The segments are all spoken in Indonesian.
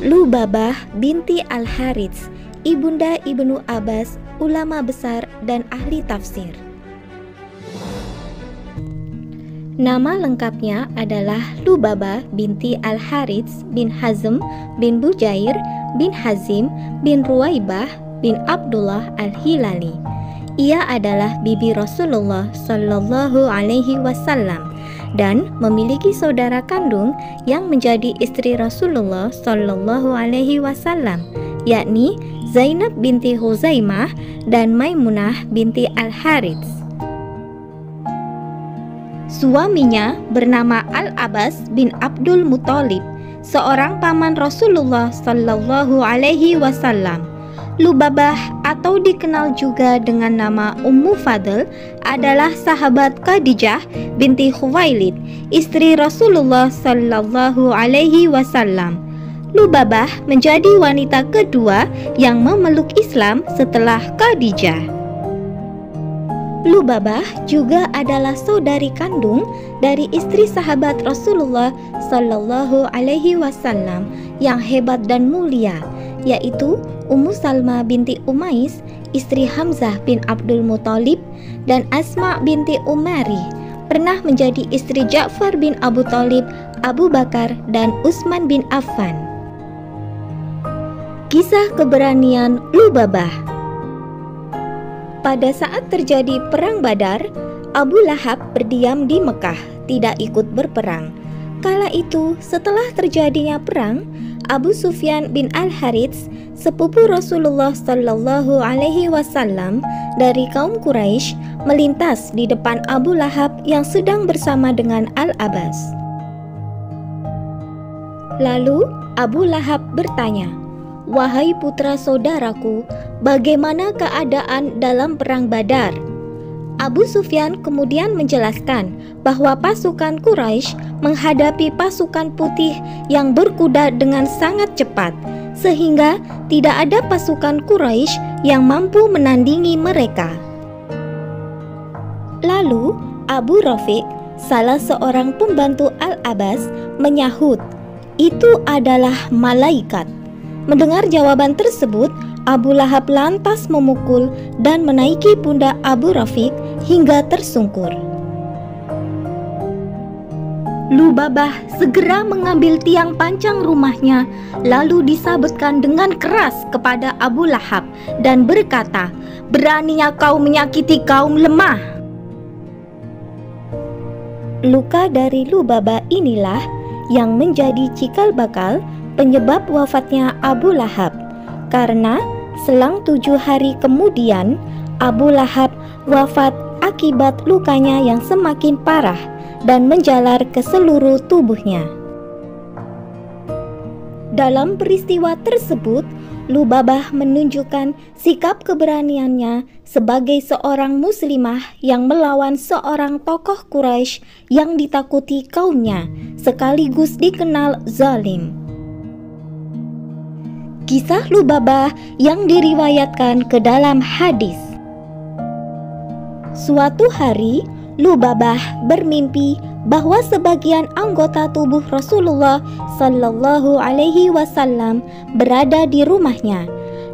Lubabah binti Al-Harits, ibunda Ibnu Abbas, ulama besar dan ahli tafsir. Nama lengkapnya adalah Lubabah binti Al-Harits bin Hazm bin Bujair bin Hazim bin Ruwaibah bin Abdullah Al-Hilali. Ia adalah bibi Rasulullah Shallallahu Alaihi Wasallam dan memiliki saudara kandung yang menjadi istri Rasulullah Shallallahu Alaihi Wasallam, yakni Zainab binti Huzaimah dan Maimunah binti Al-Harits. Suaminya bernama Al-Abbas bin Abdul Muthalib, seorang paman Rasulullah Shallallahu Alaihi Wasallam. Lubabah atau dikenal juga dengan nama Ummu Fadl adalah sahabat Khadijah binti Khuwailid, istri Rasulullah Shallallahu Alaihi Wasallam. Lubabah menjadi wanita kedua yang memeluk Islam setelah Khadijah. Lubabah juga adalah saudari kandung dari istri sahabat Rasulullah Shallallahu Alaihi Wasallam yang hebat dan mulia, yaitu Ummu Salma binti Umais, istri Hamzah bin Abdul Muthalib, dan Asma binti Umari, pernah menjadi istri Ja'far bin Abu Thalib, Abu Bakar, dan Utsman bin Affan. Kisah keberanian Lubabah. Pada saat terjadi Perang Badar, Abu Lahab berdiam di Mekah, tidak ikut berperang. Kala itu, setelah terjadinya perang, Abu Sufyan bin Al-Harits, sepupu Rasulullah Shallallahu Alaihi Wasallam dari kaum Quraisy, melintas di depan Abu Lahab yang sedang bersama dengan Al-Abbas. Lalu Abu Lahab bertanya, "Wahai putra saudaraku, bagaimana keadaan dalam perang Badar?" Abu Sufyan kemudian menjelaskan bahwa pasukan Quraisy menghadapi pasukan putih yang berkuda dengan sangat cepat, sehingga tidak ada pasukan Quraisy yang mampu menandingi mereka. Lalu Abu Rafiq, salah seorang pembantu Al-Abbas, menyahut, "Itu adalah malaikat." Mendengar jawaban tersebut, Abu Lahab lantas memukul dan menaiki pundak Abu Rafiq hingga tersungkur. Lubabah segera mengambil tiang pancang rumahnya, lalu disabetkan dengan keras kepada Abu Lahab dan berkata, "Beraninya kau menyakiti kaum lemah." Luka dari Lubabah inilah yang menjadi cikal bakal penyebab wafatnya Abu Lahab, karena selang 7 hari kemudian Abu Lahab wafat akibat lukanya yang semakin parah dan menjalar ke seluruh tubuhnya. Dalam peristiwa tersebut, Lubabah menunjukkan sikap keberaniannya sebagai seorang muslimah yang melawan seorang tokoh Quraisy yang ditakuti kaumnya, sekaligus dikenal zalim. Kisah Lubabah yang diriwayatkan ke dalam hadis. Suatu hari, Lubabah bermimpi bahwa sebagian anggota tubuh Rasulullah Shallallahu Alaihi Wasallam berada di rumahnya.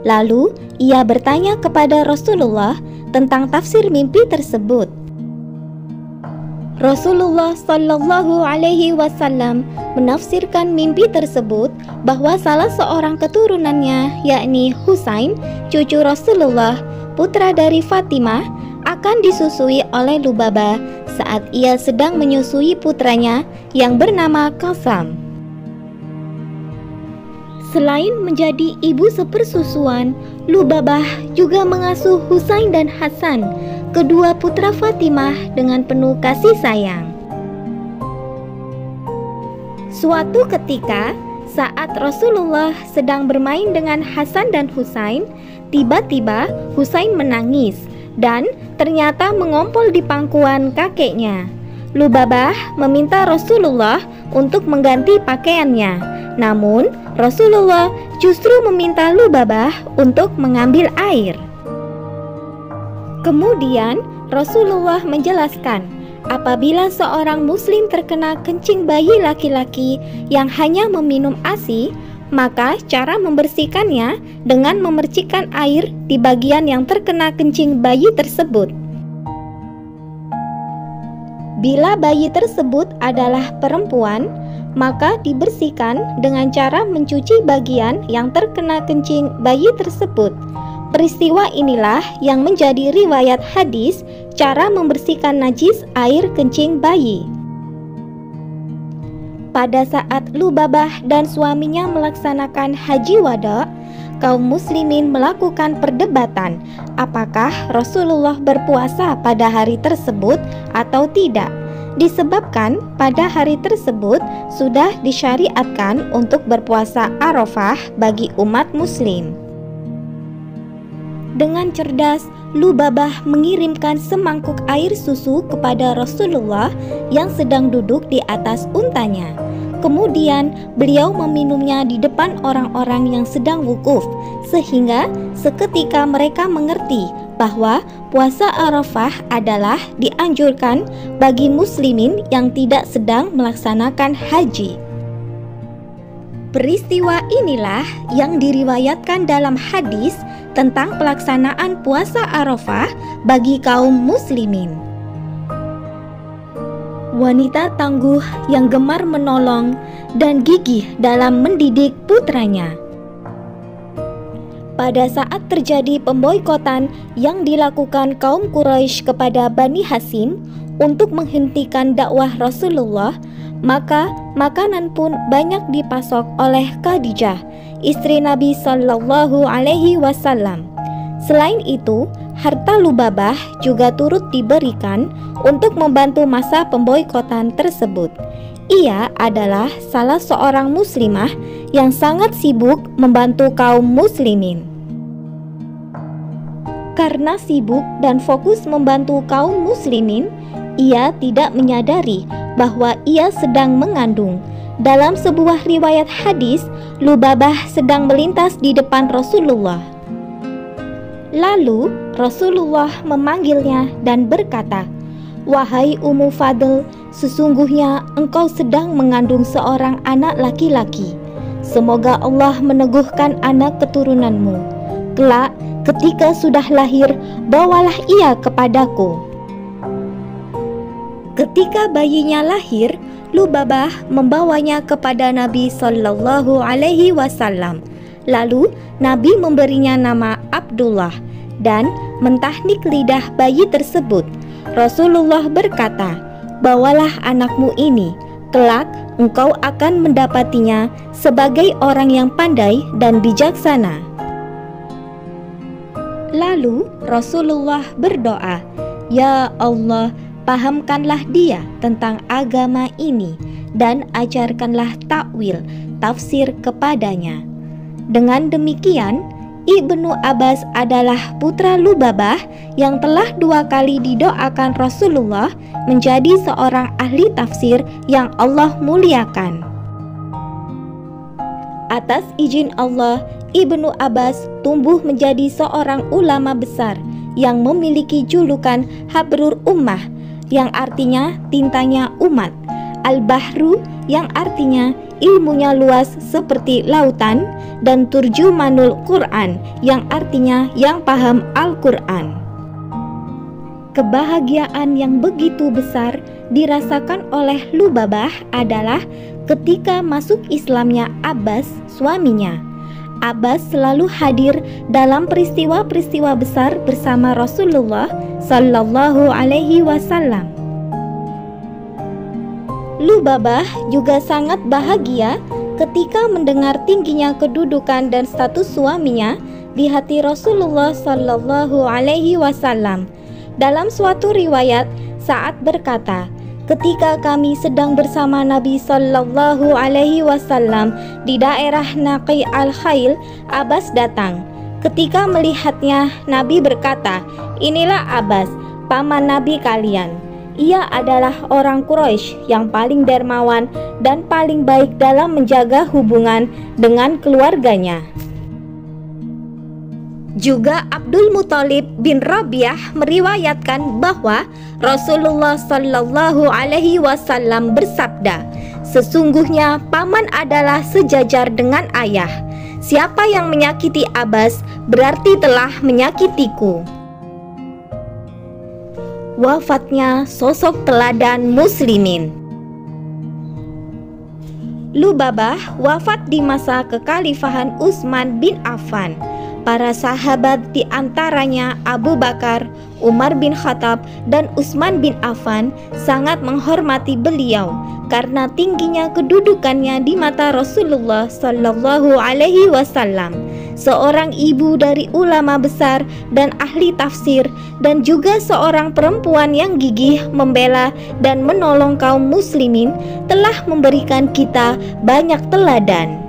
Lalu ia bertanya kepada Rasulullah tentang tafsir mimpi tersebut. Rasulullah Shallallahu Alaihi Wasallam menafsirkan mimpi tersebut bahwa salah seorang keturunannya, yakni Husain, cucu Rasulullah, putra dari Fatimah, akan disusui oleh Lubabah saat ia sedang menyusui putranya yang bernama Qasam. Selain menjadi ibu sepersusuan, Lubabah juga mengasuh Husain dan Hasan, kedua putra Fatimah, dengan penuh kasih sayang. Suatu ketika, saat Rasulullah sedang bermain dengan Hasan dan Husain, tiba-tiba Husain menangis dan ternyata mengompol di pangkuan kakeknya. Lubabah meminta Rasulullah untuk mengganti pakaiannya, namun Rasulullah justru meminta Lubabah untuk mengambil air. Kemudian Rasulullah menjelaskan, apabila seorang muslim terkena kencing bayi laki-laki yang hanya meminum ASI, Maka cara membersihkannya dengan memercikkan air di bagian yang terkena kencing bayi tersebut. Bila bayi tersebut adalah perempuan, maka dibersihkan dengan cara mencuci bagian yang terkena kencing bayi tersebut. Peristiwa inilah yang menjadi riwayat hadis cara membersihkan najis air kencing bayi. Pada saat Lubabah dan suaminya melaksanakan haji wada, kaum muslimin melakukan perdebatan apakah Rasulullah berpuasa pada hari tersebut atau tidak, disebabkan pada hari tersebut sudah disyariatkan untuk berpuasa Arafah bagi umat muslim. Dengan cerdas, Lubabah mengirimkan semangkuk air susu kepada Rasulullah yang sedang duduk di atas untanya. Kemudian beliau meminumnya di depan orang-orang yang sedang wukuf, sehingga seketika mereka mengerti bahwa puasa Arafah adalah dianjurkan bagi muslimin yang tidak sedang melaksanakan haji. Peristiwa inilah yang diriwayatkan dalam hadis tentang pelaksanaan puasa Arafah bagi kaum muslimin. Wanita tangguh yang gemar menolong dan gigih dalam mendidik putranya. Pada saat terjadi pemboikotan yang dilakukan kaum Quraisy kepada Bani Hashim untuk menghentikan dakwah Rasulullah, maka makanan pun banyak dipasok oleh Khadijah, istri Nabi Shallallahu Alaihi Wasallam. Selain itu, harta Lubabah juga turut diberikan untuk membantu masa pemboikotan tersebut. Ia adalah salah seorang muslimah yang sangat sibuk membantu kaum muslimin. Karena sibuk dan fokus membantu kaum muslimin, ia tidak menyadari bahwa ia sedang mengandung. Dalam sebuah riwayat hadis, Lubabah sedang melintas di depan Rasulullah. Lalu Rasulullah memanggilnya dan berkata, "Wahai Ummu Fadl, sesungguhnya engkau sedang mengandung seorang anak laki-laki. Semoga Allah meneguhkan anak keturunanmu. Kelak ketika sudah lahir, bawalah ia kepadaku." Ketika bayinya lahir, Lubabah membawanya kepada Nabi Shallallahu Alaihi Wasallam. Lalu Nabi memberinya nama Abdullah dan mentahnik lidah bayi tersebut. Rasulullah berkata, "Bawalah anakmu ini, kelak engkau akan mendapatinya sebagai orang yang pandai dan bijaksana." Lalu Rasulullah berdoa, "Ya Allah, pahamkanlah dia tentang agama ini dan ajarkanlah takwil, tafsir kepadanya." Dengan demikian, Ibnu Abbas adalah putra Lubabah yang telah 2 kali didoakan Rasulullah menjadi seorang ahli tafsir yang Allah muliakan. Atas izin Allah, Ibnu Abbas tumbuh menjadi seorang ulama besar yang memiliki julukan Habrul Ummah, yang artinya tintanya umat, Al-Bahru yang artinya ilmunya luas seperti lautan, dan Turjumanul Quran yang artinya yang paham Al-Quran. Kebahagiaan yang begitu besar dirasakan oleh Lubabah adalah ketika masuk Islamnya Abbas, suaminya. Abbas selalu hadir dalam peristiwa-peristiwa besar bersama Rasulullah Sallallahu Alaihi Wasallam. Lubabah juga sangat bahagia ketika mendengar tingginya kedudukan dan status suaminya di hati Rasulullah Sallallahu Alaihi Wasallam. Dalam suatu riwayat, Sa'ad berkata, "Ketika kami sedang bersama Nabi Sallallahu Alaihi Wasallam di daerah Naqi al-Khail, Abbas datang. Ketika melihatnya, Nabi berkata, 'Inilah Abbas, paman Nabi kalian. Ia adalah orang Quraisy yang paling dermawan dan paling baik dalam menjaga hubungan dengan keluarganya.'" Juga Abdul Muthalib bin Rabi'ah meriwayatkan bahwa Rasulullah Shallallahu Alaihi Wasallam bersabda, "Sesungguhnya paman adalah sejajar dengan ayah. Siapa yang menyakiti Abbas berarti telah menyakitiku." Wafatnya sosok teladan muslimin. Lubabah wafat di masa kekhalifahan Utsman bin Affan. Para sahabat di antaranya Abu Bakar, Umar bin Khattab, dan Utsman bin Affan sangat menghormati beliau karena tingginya kedudukannya di mata Rasulullah Shallallahu Alaihi Wasallam, seorang ibu dari ulama besar dan ahli tafsir, dan juga seorang perempuan yang gigih membela dan menolong kaum muslimin, telah memberikan kita banyak teladan.